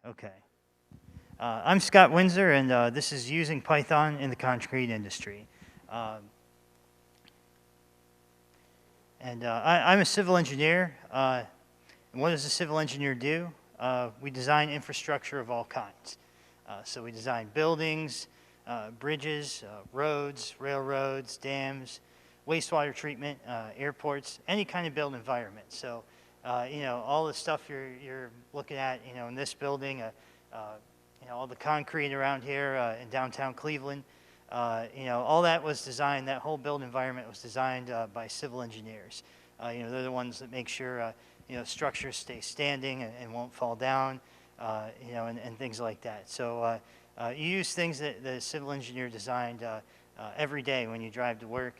Okay. I'm Scott Windsor, and this is using Python in the concrete industry. Um, I'm a civil engineer. And what does a civil engineer do? We design infrastructure of all kinds. So we design buildings, bridges, roads, railroads, dams, wastewater treatment, airports, any kind of built environment. So, all the stuff you're looking at, in this building, all the concrete around here in downtown Cleveland, all that was designed, that whole built environment was designed by civil engineers. They're the ones that make sure, structures stay standing and won't fall down, and things like that. So you use things that the civil engineer designed every day when you drive to work.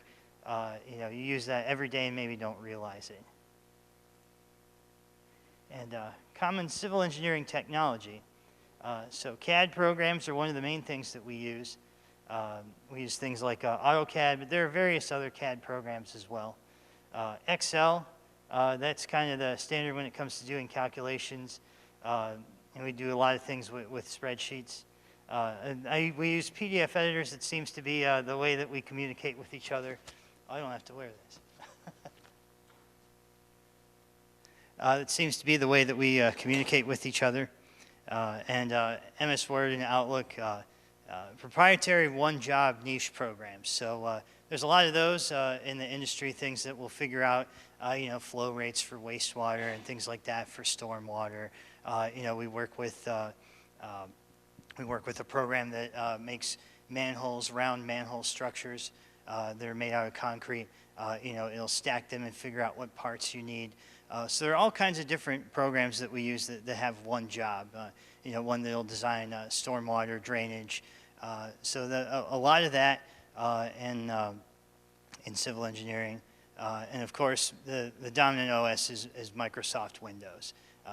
You use that every day and maybe don't realize it. And common civil engineering technology. So CAD programs are one of the main things that we use. We use things like AutoCAD, but there are various other CAD programs as well. Excel, that's kind of the standard when it comes to doing calculations. And we do a lot of things with spreadsheets. We use PDF editors. It seems to be the way that we communicate with each other. I don't have to wear this. It seems to be the way that we communicate with each other. And MS Word and Outlook, proprietary one-job niche programs. So there's a lot of those in the industry, things that we'll figure out, flow rates for wastewater and things like that for stormwater. We work with a program that makes manholes, round manhole structures that are made out of concrete. It'll stack them and figure out what parts you need. So there are all kinds of different programs that we use that have one job. One that'll design stormwater drainage. So a lot of that in civil engineering. And of course, the dominant OS is Microsoft Windows.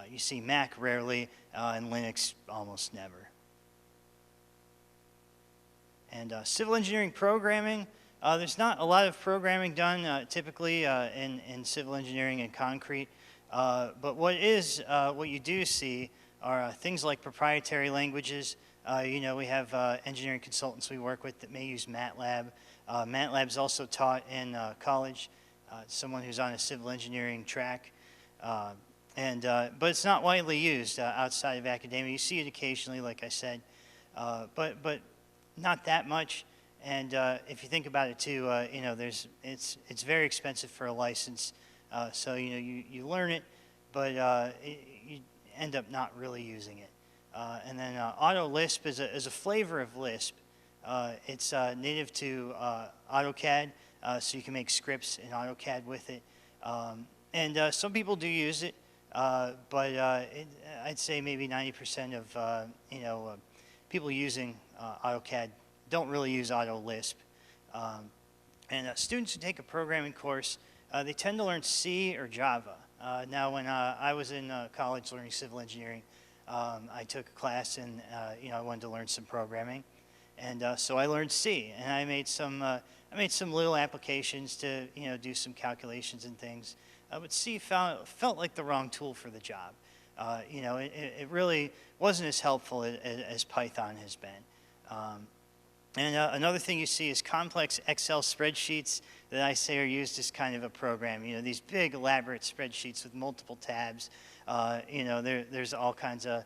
You see Mac rarely, and Linux almost never. And civil engineering programming, there's not a lot of programming done typically in civil engineering and concrete, but what you do see are things like proprietary languages. We have engineering consultants we work with that may use MATLAB. MATLAB's also taught in college, someone who's on a civil engineering track. But it's not widely used outside of academia. You see it occasionally, like I said, but not that much. And if you think about it too, it's very expensive for a license. So you learn it, but you end up not really using it. And then Auto Lisp is a flavor of Lisp. It's native to AutoCAD, so you can make scripts in AutoCAD with it. And some people do use it, but I'd say maybe 90% of people using AutoCAD don't really use Auto Lisp. And students who take a programming course, they tend to learn C or Java. Now, when I was in college learning civil engineering, I took a class and I wanted to learn some programming, and so I learned C, and I made some little applications to do some calculations and things. But C felt like the wrong tool for the job. It really wasn't as helpful as Python has been. And another thing you see is complex Excel spreadsheets that I say are used as kind of a program. These big elaborate spreadsheets with multiple tabs. There's all kinds of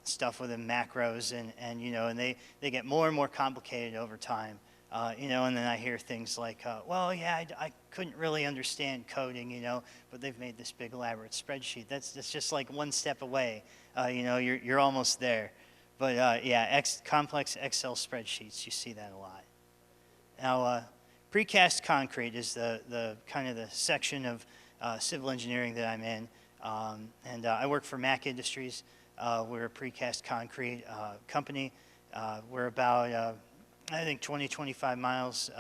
stuff within macros, and they get more and more complicated over time. And then I hear things like, well, yeah, I couldn't really understand coding, but they've made this big elaborate spreadsheet. That's just like one step away. You're almost there. But yeah, complex Excel spreadsheets, you see that a lot. Now, precast concrete is the kind of the section of civil engineering that I'm in. And I work for Mac Industries. We're a precast concrete company. We're about, I think, 25 miles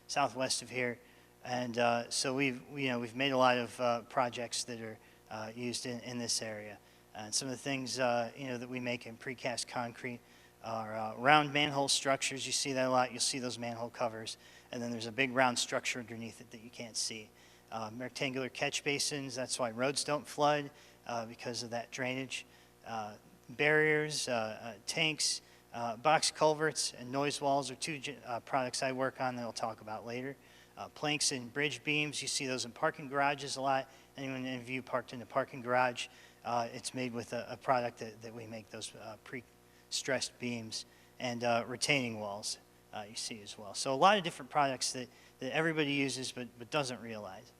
southwest of here. And so we've made a lot of projects that are used in this area. And some of the things that we make in precast concrete are round manhole structures. You see that a lot. You'll see those manhole covers. And then there's a big round structure underneath it that you can't see. Rectangular catch basins. That's why roads don't flood, because of that drainage. barriers, tanks, box culverts, and noise walls are two products I work on that I'll talk about later. Planks and bridge beams, you see those in parking garages a lot. Anyone of you parked in a parking garage, it's made with a product that we make, those pre-stressed beams, and retaining walls you see as well. So a lot of different products that everybody uses but doesn't realize.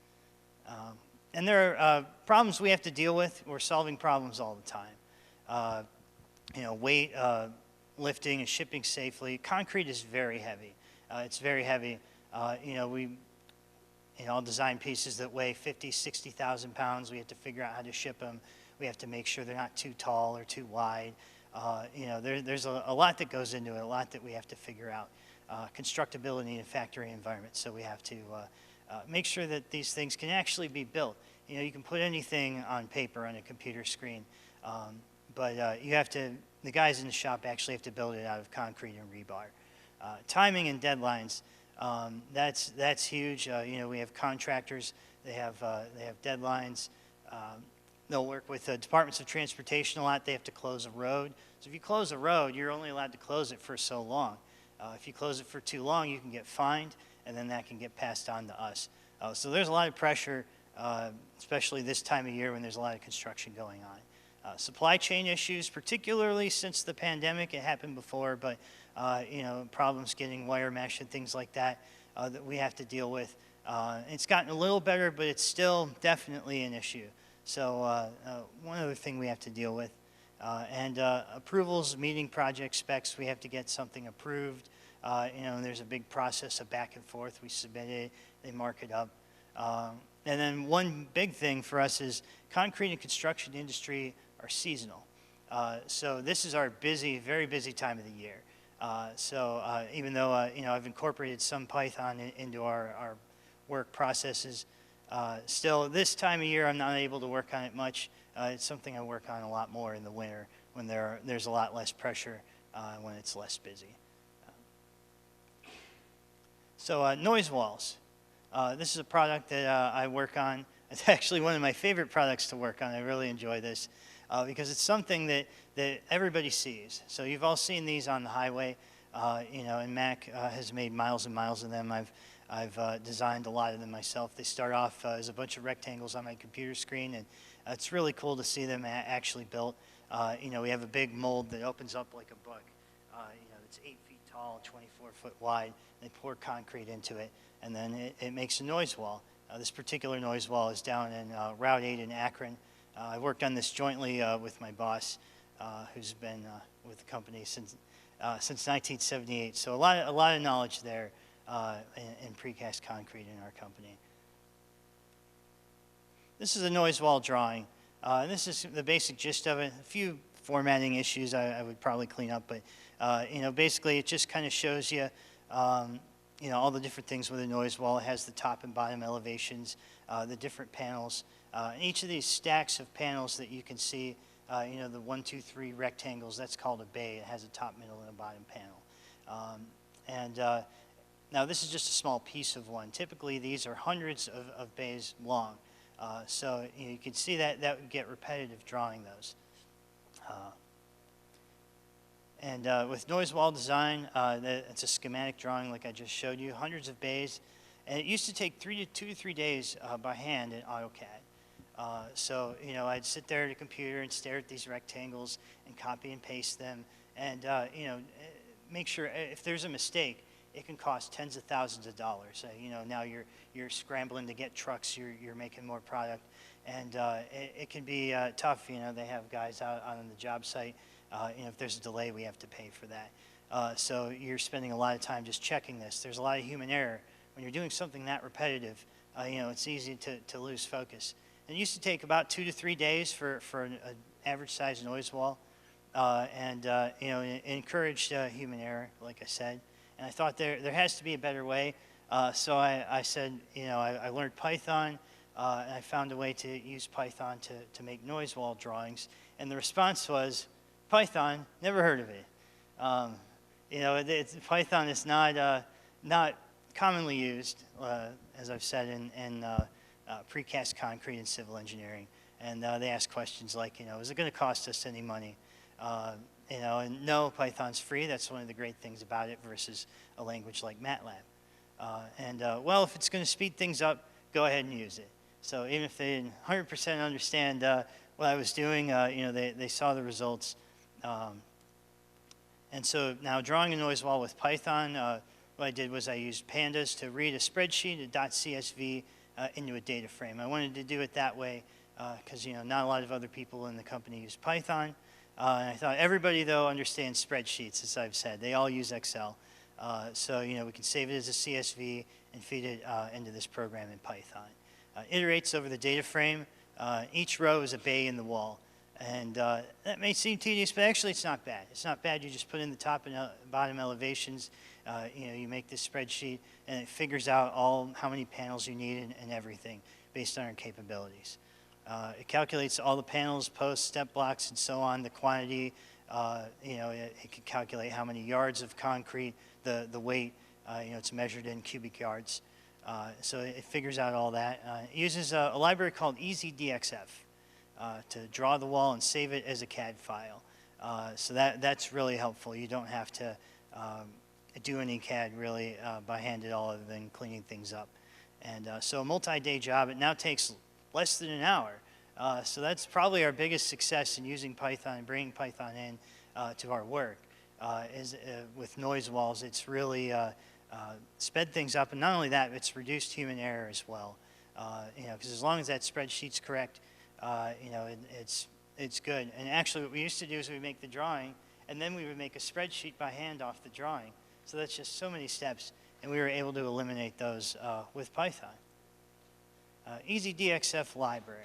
And there are problems we have to deal with. We're solving problems all the time. Weight, lifting and shipping safely. Concrete is very heavy. It's very heavy. I'll design pieces that weigh 50, 60,000 pounds. We have to figure out how to ship them. We have to make sure they're not too tall or too wide. There's a lot that goes into it, a lot that we have to figure out. Constructability in a factory environment, so we have to make sure that these things can actually be built. You can put anything on paper on a computer screen, but the guys in the shop actually have to build it out of concrete and rebar. Timing and deadlines, that's huge. We have contractors, they have deadlines. They'll work with departments of transportation a lot. They have to close a road. So if you close a road, you're only allowed to close it for so long. If you close it for too long, you can get fined, and then that can get passed on to us. So there's a lot of pressure, especially this time of year when there's a lot of construction going on. Supply chain issues, particularly since the pandemic. It happened before, but problems getting wire mesh and things like that that we have to deal with. It's gotten a little better, but it's still definitely an issue. So one other thing we have to deal with. And approvals, meeting project specs, we have to get something approved. There's a big process of back and forth. We submit it, they mark it up. And then one big thing for us is concrete and construction industry are seasonal. So this is our very busy time of the year. Even though I've incorporated some Python into our work processes, still this time of year I'm not able to work on it much. It's something I work on a lot more in the winter when there's a lot less pressure, when it's less busy. Noise walls. This is a product that I work on. It's actually one of my favorite products to work on. I really enjoy this because it's something that everybody sees. So you've all seen these on the highway, and Mac has made miles and miles of them. I've designed a lot of them myself. They start off as a bunch of rectangles on my computer screen, and it's really cool to see them actually built. We have a big mold that opens up like a book. It's 8 feet tall, 24 foot wide. They pour concrete into it, and then it makes a noise wall. This particular noise wall is down in Route 8 in Akron. I worked on this jointly with my boss, who's been with the company since 1978. So a lot of knowledge there in precast concrete in our company. This is a noise wall drawing. This is the basic gist of it. A few formatting issues I would probably clean up, but basically it just kind of shows you all the different things with a noise wall. It has the top and bottom elevations, the different panels. And each of these stacks of panels that you can see, the 1, 2, 3 rectangles, that's called a bay. It has a top, middle, and a bottom panel. Now this is just a small piece of one. Typically these are hundreds of bays long. So you can see that would get repetitive drawing those. With noise wall design, it's a schematic drawing like I just showed you, hundreds of bays. And it used to take 2 to 3 days by hand in AutoCAD. I'd sit there at a computer and stare at these rectangles and copy and paste them and, make sure if there's a mistake, it can cost tens of thousands of dollars. Now you're scrambling to get trucks, you're making more product, and it can be tough. They have guys out on the job site. If there's a delay, we have to pay for that. So you're spending a lot of time just checking this. There's a lot of human error. When you're doing something that repetitive, it's easy to lose focus. And it used to take about 2 to 3 days for an average size noise wall, it encouraged human error, like I said. And I thought there has to be a better way. So I said, I learned Python, and I found a way to use Python to make noise wall drawings. And the response was, Python, never heard of it. Python is not commonly used, as I've said, in precast concrete and civil engineering. And they ask questions like, is it going to cost us any money? And no, Python's free. That's one of the great things about it versus a language like MATLAB. Well, if it's going to speed things up, go ahead and use it. So even if they didn't 100% understand what I was doing, they saw the results. And so now drawing a noise wall with Python, what I did was I used pandas to read a spreadsheet, a .csv, into a data frame. I wanted to do it that way because not a lot of other people in the company use Python. And I thought everybody, though, understands spreadsheets, as I've said. They all use Excel. So we can save it as a CSV and feed it into this program in Python. Iterates over the data frame. Each row is a bay in the wall. And that may seem tedious, but actually it's not bad. It's not bad. You just put in the top and bottom elevations. You make this spreadsheet, and it figures out how many panels you need and everything based on your capabilities. It calculates all the panels, posts, step blocks, and so on, the quantity. It can calculate how many yards of concrete, the weight. It's measured in cubic yards. So it figures out all that. It uses a library called ezdxf to draw the wall and save it as a CAD file. So that's really helpful. You don't have to do any CAD really by hand at all other than cleaning things up. And so a multi-day job. It now takes less than an hour. So that's probably our biggest success in using Python and bringing Python in to our work. With noise walls, it's really sped things up. And not only that, it's reduced human error as well. Because as long as that spreadsheet's correct, it's good. And actually what we used to do is we make the drawing, and then we would make a spreadsheet by hand off the drawing. So that's just so many steps, and we were able to eliminate those with Python. ezdxf library.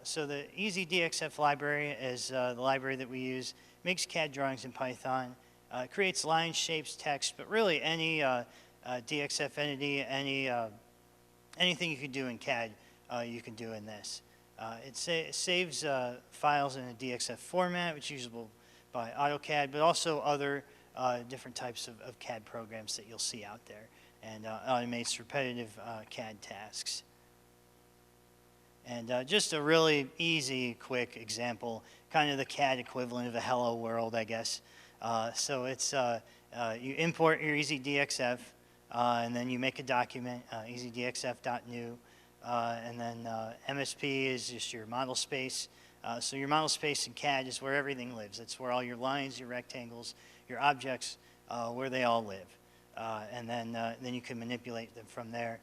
So the ezdxf library is the library that we use. Makes CAD drawings in Python. Creates lines, shapes, text, but really any DXF entity, anything you can do in CAD, you can do in this. It saves files in a DXF format, which is usable by AutoCAD, but also other different types of CAD programs that you'll see out there, and automates repetitive CAD tasks. And just a really easy, quick example, kind of the CAD equivalent of a hello world, I guess. So it's, you import your ezdxf, and then you make a document, ezdxf.new, and then MSP is just your model space. So your model space in CAD is where everything lives. It's where all your lines, your rectangles, your objects, where they all live. And then you can manipulate them from there.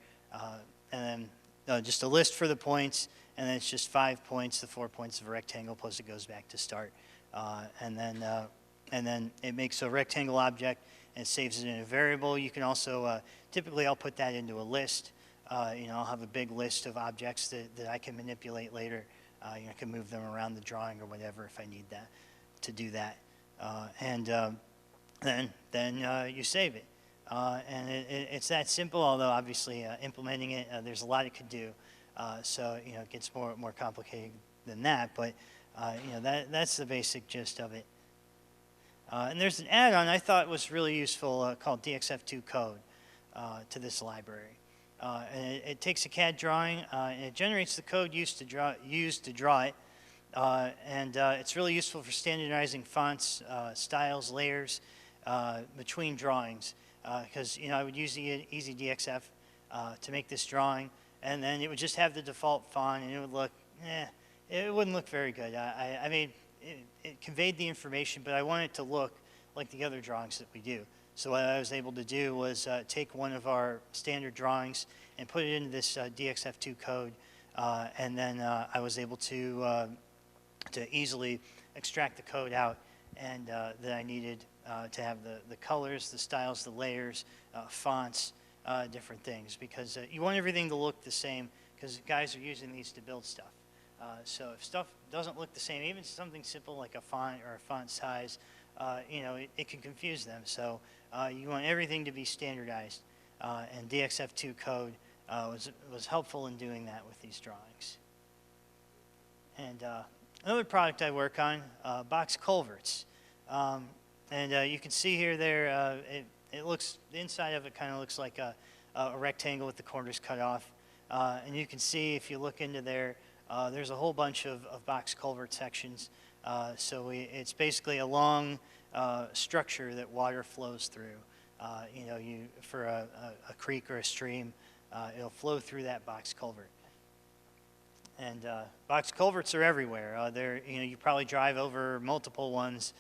And then just a list for the points, and then it's just 5 points, the 4 points of a rectangle, plus it goes back to start. And then it makes a rectangle object and saves it in a variable. You can also, typically I'll put that into a list. I'll have a big list of objects that I can manipulate later. I can move them around the drawing or whatever if I need that to do that. Then you save it. And it's that simple, although obviously implementing it, there's a lot it could do. So it gets more complicated than that, but that's the basic gist of it. And there's an add-on I thought was really useful called DXF2 code to this library. And it takes a CAD drawing and it generates the code used to draw it. And it's really useful for standardizing fonts, styles, layers between drawings. Because I would use the ezdxf to make this drawing, and then it would just have the default font, and it would look, it wouldn't look very good. I mean, it conveyed the information, but I want it to look like the other drawings that we do. So what I was able to do was take one of our standard drawings and put it into this DXF2 code, and then I was able to easily extract the code out and that I needed to have the colors, the styles, the layers, fonts, different things, because you want everything to look the same, because guys are using these to build stuff. So if stuff doesn't look the same, even something simple like a font or a font size, it can confuse them. So you want everything to be standardized, and DXF2 code was helpful in doing that with these drawings. And another product I work on, box culverts. And you can see here it looks, the inside of it kind of looks like a rectangle with the corners cut off. And you can see if you look into there, there's a whole bunch of box culvert sections. It's basically a long structure that water flows through. For a creek or a stream, it'll flow through that box culvert. And box culverts are everywhere. You probably drive over multiple ones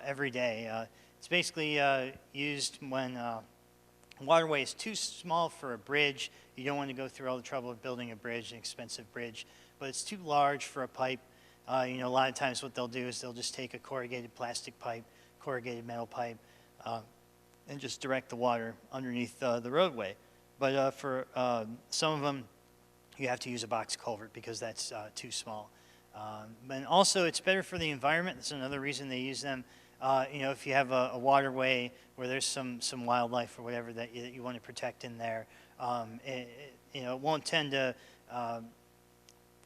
every day. It's basically used when waterway is too small for a bridge. You don't want to go through all the trouble of building a bridge, an expensive bridge, but it's too large for a pipe. A lot of times what they'll do is they'll just take a corrugated plastic pipe, corrugated metal pipe, and just direct the water underneath the roadway. But for some of them, you have to use a box culvert because that's too small. And also, it's better for the environment. That's another reason they use them. If you have a waterway where there's some wildlife or whatever that you want to protect in there, it won't tend to,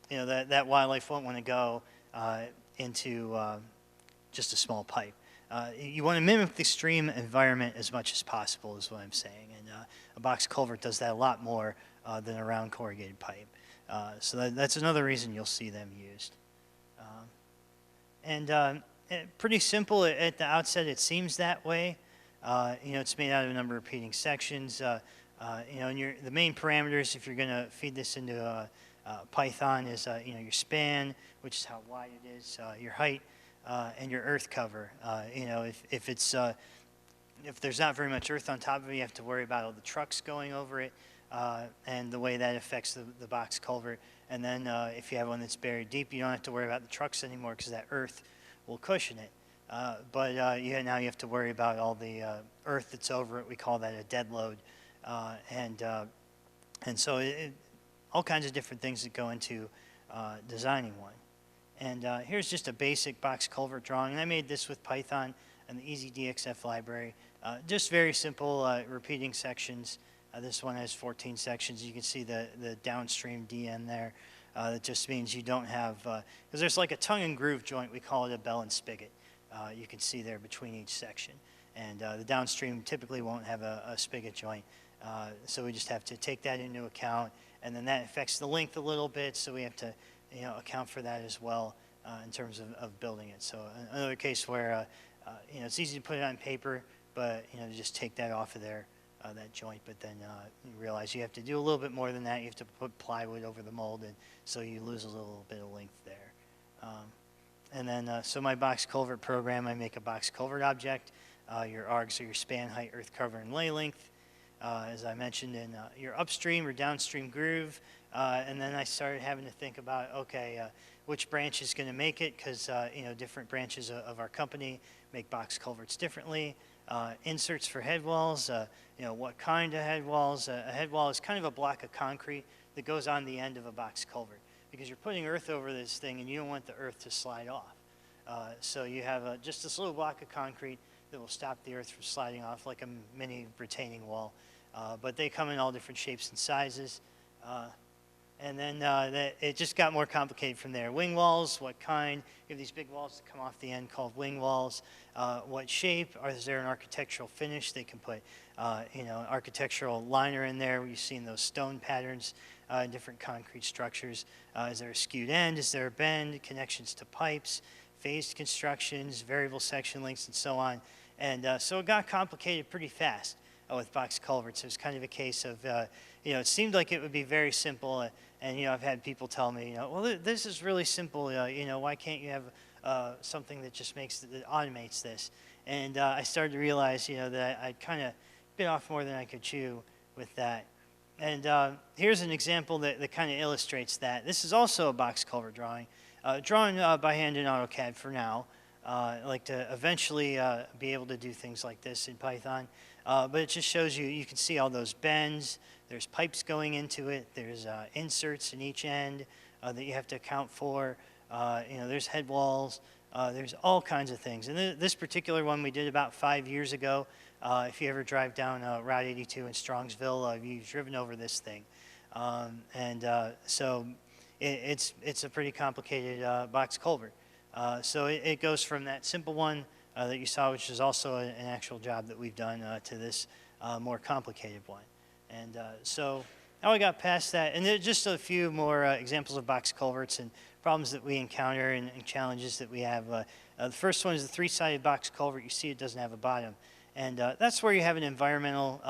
that wildlife won't want to go into just a small pipe. You want to mimic the stream environment as much as possible is what I'm saying. And a box culvert does that a lot more than a round corrugated pipe. So that's another reason you'll see them used. Pretty simple at the outset, it seems that way. It's made out of a number of repeating sections. The main parameters, if you're going to feed this into a Python, is your span, which is how wide it is, your height, and your earth cover. If there's not very much earth on top of it, you have to worry about all the trucks going over it and the way that affects the box culvert. And then if you have one that's buried deep, you don't have to worry about the trucks anymore because that earth will cushion it. Now you have to worry about all the earth that's over it. We call that a dead load. All kinds of different things that go into designing one. And here's just a basic box culvert drawing. And I made this with Python and the ezdxf library. Just very simple repeating sections. This one has 14 sections. You can see the downstream DN there. That just means you don't have, because there's like a tongue and groove joint. We call it a bell and spigot. You can see there between each section. And the downstream typically won't have a spigot joint. So we just have to take that into account. And then that affects the length a little bit. So we have to account for that as well in terms of building it. So another case where it's easy to put it on paper, but to just take that off of there, that joint. But then you realize you have to do a little bit more than that. You have to put plywood over the mold, and so you lose a little bit of length there. So my box culvert program, I make a box culvert object. Your args are your span, height, earth cover, and lay length. As I mentioned, in your upstream or downstream groove. And then I started having to think about, okay, which branch is going to make it, because different branches of our company make box culverts differently. Inserts for head walls, what kind of head walls. A head wall is kind of a block of concrete that goes on the end of a box culvert, because you're putting earth over this thing and you don't want the earth to slide off. So you have just this little block of concrete that will stop the earth from sliding off, like a mini retaining wall. But they come in all different shapes and sizes. It just got more complicated from there. Wing walls, what kind? You have these big walls that come off the end called wing walls. What shape? Is there an architectural finish? They can put an architectural liner in there. You've seen those stone patterns in different concrete structures. Is there a skewed end? Is there a bend? Connections to pipes, phased constructions, variable section lengths, and so on. And so it got complicated pretty fast with box culverts. It was kind of a case of, it seemed like it would be very simple. And I've had people tell me, well, this is really simple. Why can't you have something that just that automates this? And I started to realize, that I'd kind of bit off more than I could chew with that. And here's an example that kind of illustrates that. This is also a box culvert drawing, drawn by hand in AutoCAD for now. I like to eventually be able to do things like this in Python. But it just shows you can see all those bends. There's pipes going into it. There's inserts in each end that you have to account for. There's head walls. There's all kinds of things. And this particular one we did about 5 years ago. If you ever drive down Route 82 in Strongsville, you've driven over this thing. So it's a pretty complicated box culvert. So it goes from that simple one that you saw, which is also an actual job that we've done, to this more complicated one. And so how I got past that, and there's just a few more examples of box culverts, and problems that we encounter and challenges that we have. The first one is the three-sided box culvert. You see it doesn't have a bottom. And that's where you have an environmental,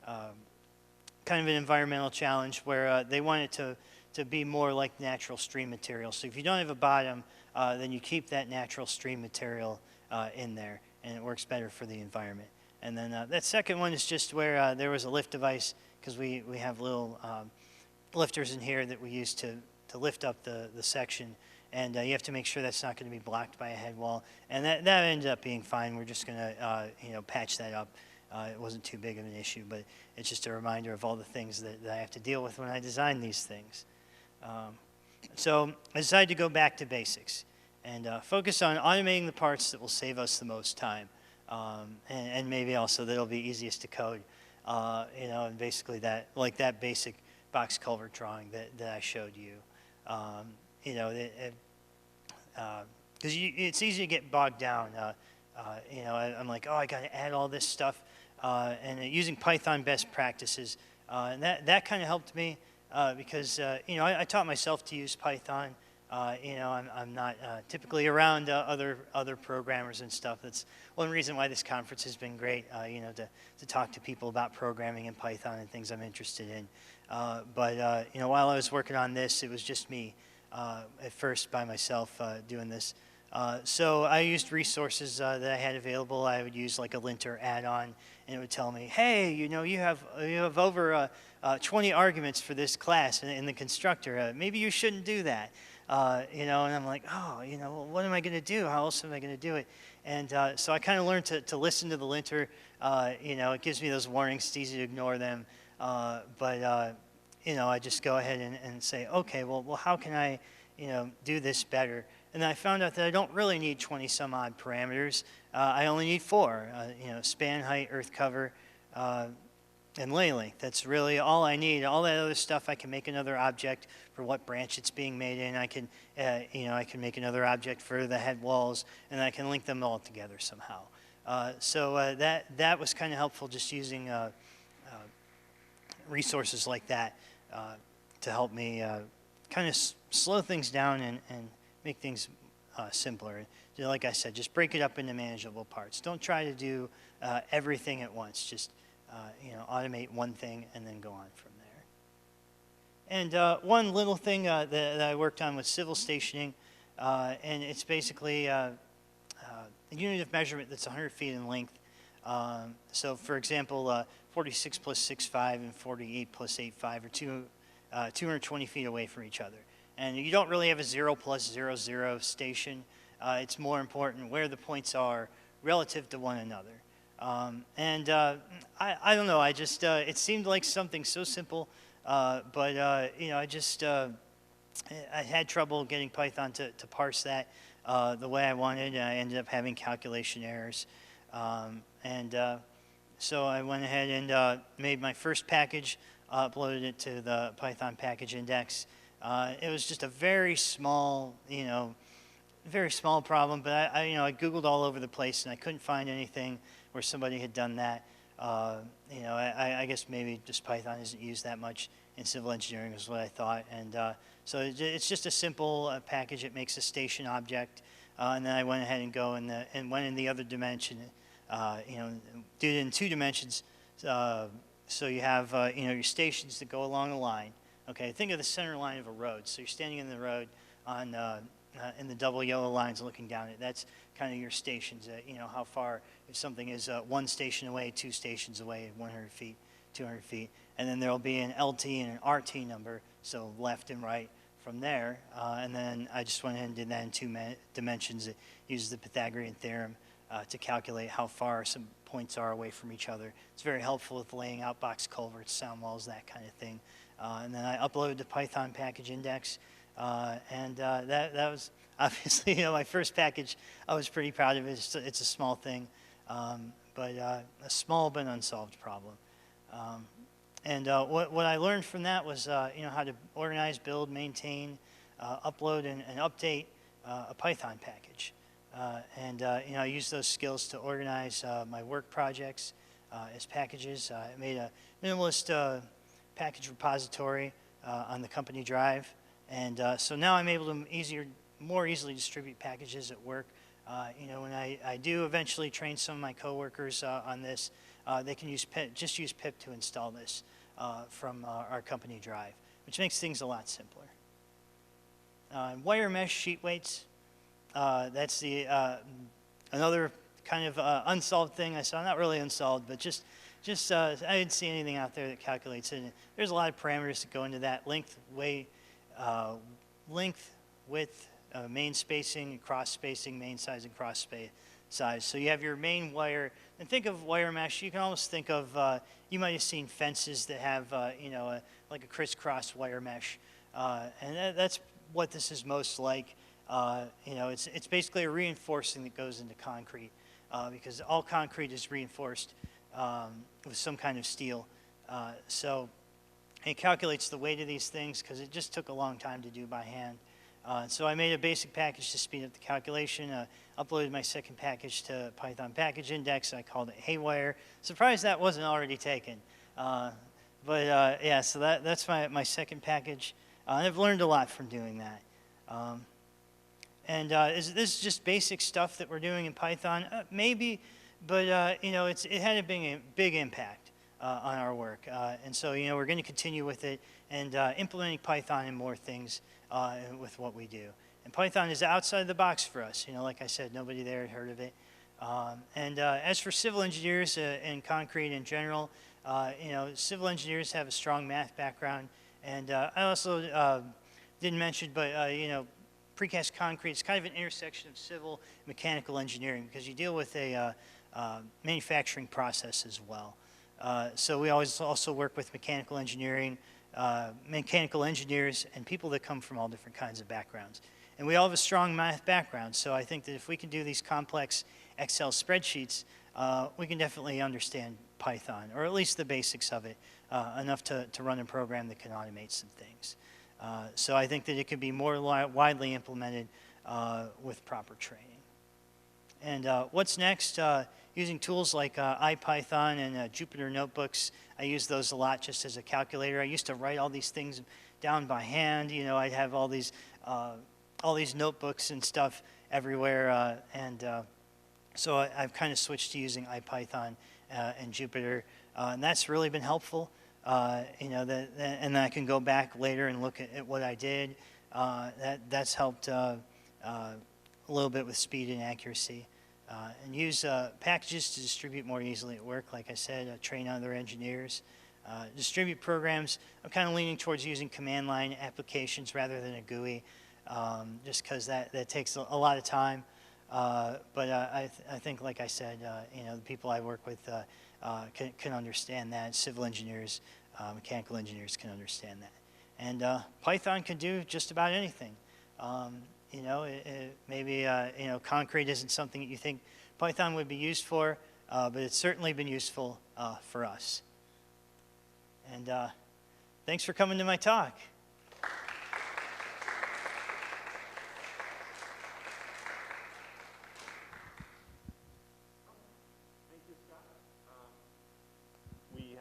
kind of an environmental challenge where they want it to be more like natural stream material. So if you don't have a bottom, then you keep that natural stream material in there, and it works better for the environment. And then that second one is just where there was a lift device, because we have little lifters in here that we use to lift up the section. And you have to make sure that's not going to be blocked by a head wall. And that ended up being fine. We're just going to patch that up. It wasn't too big of an issue, but it's just a reminder of all the things that I have to deal with when I design these things. So I decided to go back to basics and focus on automating the parts that will save us the most time, and maybe also that'll be easiest to code. And basically that basic box culvert drawing that I showed you. Because it's easy to get bogged down. I'm like, oh, I got to add all this stuff, and using Python best practices, and that kind of helped me because I taught myself to use Python. I'm not typically around other programmers and stuff. That's one reason why this conference has been great. To talk to people about programming in Python and things I'm interested in. But while I was working on this, it was just me. At first by myself doing this. So I used resources that I had available. I would use like a linter add-on, and it would tell me, hey, you have over 20 arguments for this class in the constructor. Maybe you shouldn't do that. And I'm like, oh, well, what am I going to do? How else am I going to do it? And so I kind of learned to listen to the linter. It gives me those warnings. It's easy to ignore them. I just go ahead and say, okay, well, how can I, do this better? And then I found out that I don't really need 20 some odd parameters. I only need 4, span, height, earth cover, and lay length. That's really all I need. All that other stuff, I can make another object for what branch it's being made in. I can, I can make another object for the head walls, and I can link them all together somehow. So that was kind of helpful, just using resources like that to help me kind of slow things down and make things simpler. Like I said, just break it up into manageable parts. Don't try to do everything at once. Just automate one thing and then go on from there. And one little thing that I worked on was civil stationing, and it's basically a unit of measurement that's 100 feet in length. So for example, 46 plus 6.5 and 48 plus 8.5 are 220 feet away from each other. And you don't really have a 0 plus 0, 0 station. It's more important where the points are relative to one another. I don't know, I just, it seemed like something so simple, but I had trouble getting Python to parse that the way I wanted, and I ended up having calculation errors. So I went ahead and made my first package, uploaded it to the Python package index. It was just a very small, very small problem, but I Googled all over the place and I couldn't find anything where somebody had done that. I guess maybe just Python isn't used that much in civil engineering is what I thought. And so it's just a simple package. It makes a station object. And then I went ahead and went in the other dimension, did it in 2 dimensions. So you have, your stations that go along a line. Okay, think of the center line of a road. So you're standing in the road on in the double yellow lines looking down it. That's kind of your stations. How far, if something is 1 station away, 2 stations away, 100 feet, 200 feet. And then there'll be an LT and an RT number, so left and right from there. And then I just went ahead and did that in 2 dimensions. It uses the Pythagorean theorem to calculate how far some points are away from each other. It's very helpful with laying out box culverts, sound walls, that kind of thing. And then I uploaded the Python package index, and that was obviously, my first package. I was pretty proud of it. It's a small thing, but a small but unsolved problem. What I learned from that was, how to organize, build, maintain, upload, and update a Python package. I used those skills to organize my work projects as packages. I made a minimalist package repository on the company drive, And so now I'm able to more easily distribute packages at work. When I do eventually train some of my coworkers on this, they can just use pip to install this from our company drive, which makes things a lot simpler. Wire mesh sheet weights, that's another kind of unsolved thing I saw. Not really unsolved, but just I didn't see anything out there that calculates it. And there's a lot of parameters that go into that: length, width, main spacing, cross spacing, main size, and cross size. So you have your main wire, and think of wire mesh. You can almost think of you might have seen fences that have like a crisscross wire mesh, and that's what this is most like. It's basically a reinforcing that goes into concrete because all concrete is reinforced with some kind of steel. So it calculates the weight of these things because it just took a long time to do by hand. So I made a basic package to speed up the calculation, uploaded my second package to Python Package Index. I called it Haywire. Surprised that wasn't already taken. Yeah, so that's my second package. And I've learned a lot from doing that. This is just basic stuff that we're doing in Python? Maybe, but it had a big impact on our work. And so we're going to continue with it and implementing Python and more things with what we do. And Python is outside the box for us. Like I said, nobody there had heard of it. As for civil engineers and concrete in general, civil engineers have a strong math background. And I also didn't mention, but precast concrete is kind of an intersection of civil and mechanical engineering because you deal with a manufacturing process as well. So we always also work with mechanical engineers, and people that come from all different kinds of backgrounds. And we all have a strong math background, so I think that if we can do these complex Excel spreadsheets, we can definitely understand Python, or at least the basics of it, enough to run a program that can automate some things. So I think that it could be more widely implemented with proper training. And what's next? Using tools like IPython and Jupyter Notebooks. I use those a lot just as a calculator. I used to write all these things down by hand. I'd have all these notebooks and stuff everywhere. So I've kind of switched to using IPython and Jupyter. And that's really been helpful. And then I can go back later and look at what I did. That's helped a little bit with speed and accuracy. And use packages to distribute more easily at work. Like I said, train other engineers. Distribute programs. I'm kind of leaning towards using command line applications rather than a GUI, just because that takes a lot of time. But I think, like I said, the people I work with can understand that. Civil engineers, mechanical engineers can understand that. And Python can do just about anything. Maybe concrete isn't something that you think Python would be used for, but it's certainly been useful for us. And thanks for coming to my talk. We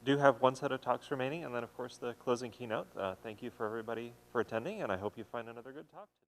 do have one set of talks remaining, and then, of course, the closing keynote. Thank you for everybody for attending, and I hope you find another good talk today.